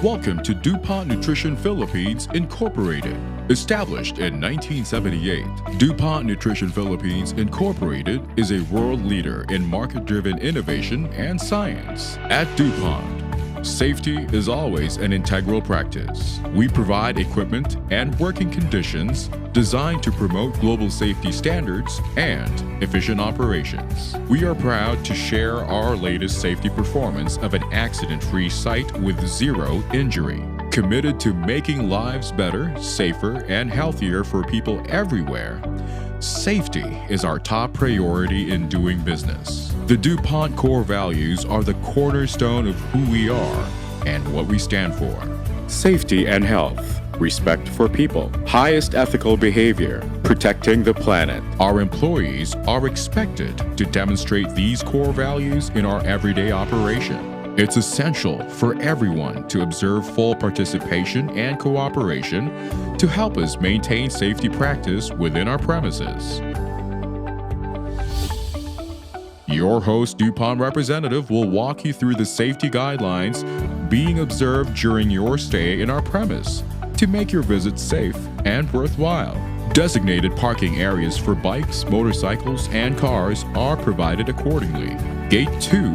Welcome to DuPont Nutrition Philippines Incorporated. Established in 1978, DuPont Nutrition Philippines Incorporated is a world leader in market-driven innovation and science. At DuPont, safety is always an integral practice. We provide equipment and working conditions designed to promote global safety standards and efficient operations. We are proud to share our latest safety performance of an accident-free site with zero injury. Committed to making lives better, safer, and healthier for people everywhere, safety is our top priority in doing business. The DuPont core values are the cornerstone of who we are and what we stand for. Safety and health, respect for people, highest ethical behavior, protecting the planet. Our employees are expected to demonstrate these core values in our everyday operation. It's essential for everyone to observe full participation and cooperation to help us maintain safety practice within our premises. Your host, DuPont representative, will walk you through the safety guidelines being observed during your stay in our premise to make your visit safe and worthwhile. Designated parking areas for bikes, motorcycles, and cars are provided accordingly. Gate 2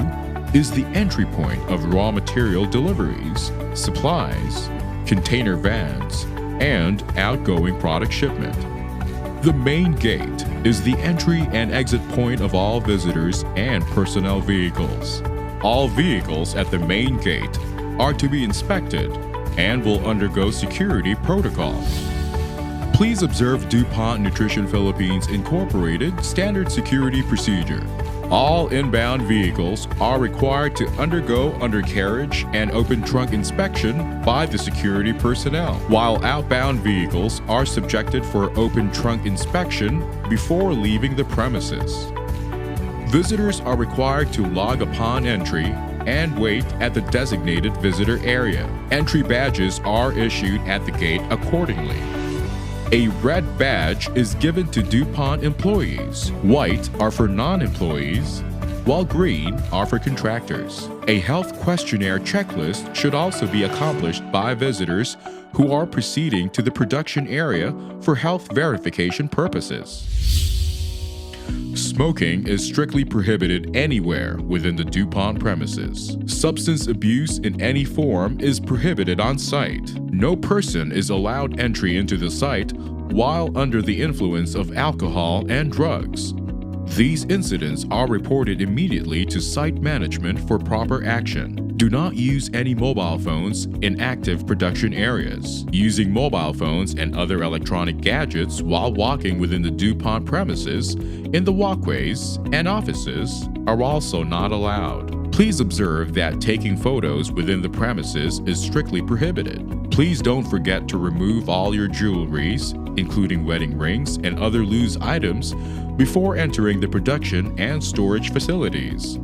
is the entry point of raw material deliveries, supplies, container vans, and outgoing product shipment. The main gate is the entry and exit point of all visitors and personnel vehicles. All vehicles at the main gate are to be inspected and will undergo security protocols. Please observe DuPont Nutrition Philippines Incorporated standard security procedure. All inbound vehicles are required to undergo undercarriage and open trunk inspection by the security personnel, while outbound vehicles are subjected for open trunk inspection before leaving the premises. Visitors are required to log upon entry and wait at the designated visitor area. Entry badges are issued at the gate accordingly. A red badge is given to DuPont employees. White are for non-employees, while green are for contractors. A health questionnaire checklist should also be accomplished by visitors who are proceeding to the production area for health verification purposes. Smoking is strictly prohibited anywhere within the DuPont premises. Substance abuse in any form is prohibited on site. No person is allowed entry into the site while under the influence of alcohol and drugs. These incidents are reported immediately to site management for proper action. Do not use any mobile phones in active production areas. Using mobile phones and other electronic gadgets while walking within the DuPont premises, in the walkways and offices are also not allowed. Please observe that taking photos within the premises is strictly prohibited. Please don't forget to remove all your jewelries, including wedding rings and other loose items, before entering the production and storage facilities.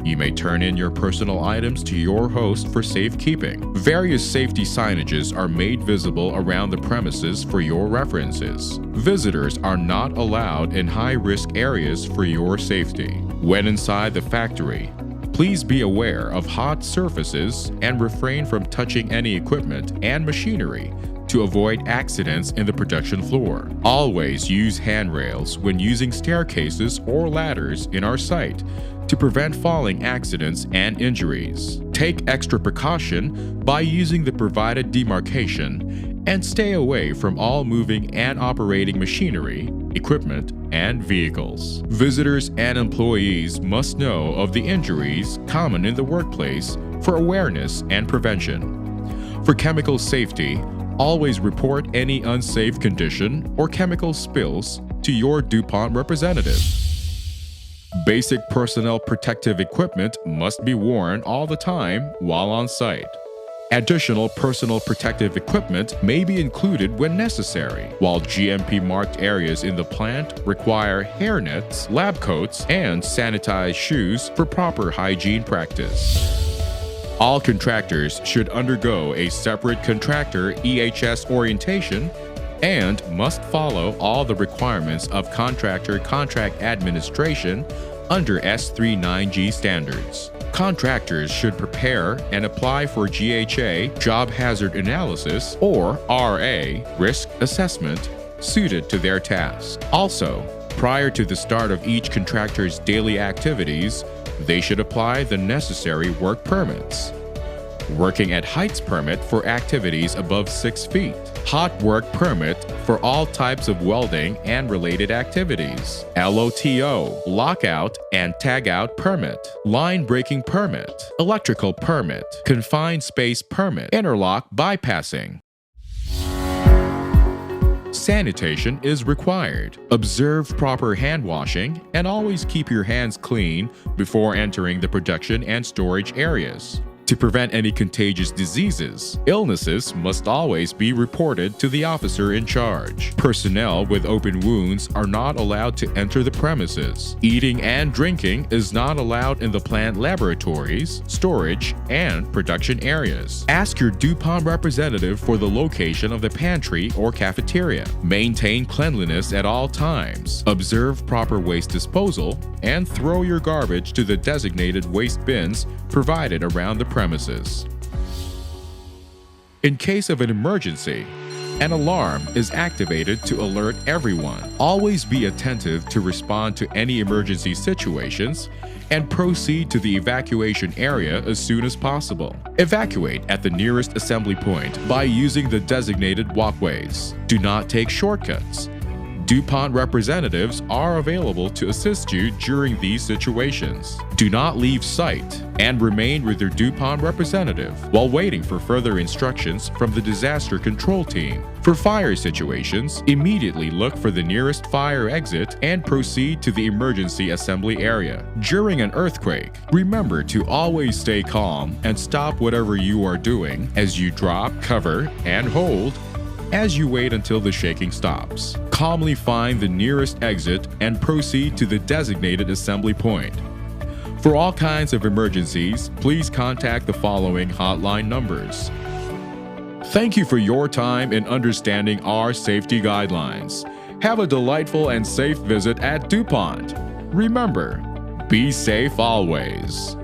You may turn in your personal items to your host for safekeeping. Various safety signages are made visible around the premises for your references. Visitors are not allowed in high-risk areas for your safety. When inside the factory, please be aware of hot surfaces and refrain from touching any equipment and machinery to avoid accidents in the production floor. Always use handrails when using staircases or ladders in our site to prevent falling accidents and injuries. Take extra precaution by using the provided demarcation and stay away from all moving and operating machinery, equipment, and vehicles. Visitors and employees must know of the injuries common in the workplace for awareness and prevention. For chemical safety, always report any unsafe condition or chemical spills to your DuPont representative. Basic personnel protective equipment must be worn all the time while on site. Additional personal protective equipment may be included when necessary, while GMP-marked areas in the plant require hairnets, lab coats, and sanitized shoes for proper hygiene practice. All contractors should undergo a separate contractor EHS orientation and must follow all the requirements of contractor contract administration under S39G standards. Contractors should prepare and apply for GHA Job Hazard Analysis or RA risk assessment suited to their task. Also, prior to the start of each contractor's daily activities, they should apply the necessary work permits. Working at heights permit for activities above 6 feet. Hot work permit for all types of welding and related activities. LOTO, lockout and tagout permit. Line breaking permit. Electrical permit. Confined space permit. Interlock bypassing. Sanitation is required. Observe proper hand washing and always keep your hands clean before entering the production and storage areas. To prevent any contagious diseases, illnesses must always be reported to the officer in charge. Personnel with open wounds are not allowed to enter the premises. Eating and drinking is not allowed in the plant laboratories, storage, and production areas. Ask your DuPont representative for the location of the pantry or cafeteria. Maintain cleanliness at all times. Observe proper waste disposal and throw your garbage to the designated waste bins provided around the premises. In case of an emergency, an alarm is activated to alert everyone. Always be attentive to respond to any emergency situations and proceed to the evacuation area as soon as possible. Evacuate at the nearest assembly point by using the designated walkways. Do not take shortcuts. DuPont representatives are available to assist you during these situations. Do not leave site and remain with your DuPont representative while waiting for further instructions from the disaster control team. For fire situations, immediately look for the nearest fire exit and proceed to the emergency assembly area. During an earthquake, remember to always stay calm and stop whatever you are doing as you drop, cover, and hold as you wait until the shaking stops. Calmly find the nearest exit and proceed to the designated assembly point. For all kinds of emergencies, please contact the following hotline numbers. Thank you for your time in understanding our safety guidelines. Have a delightful and safe visit at DuPont. Remember, be safe always.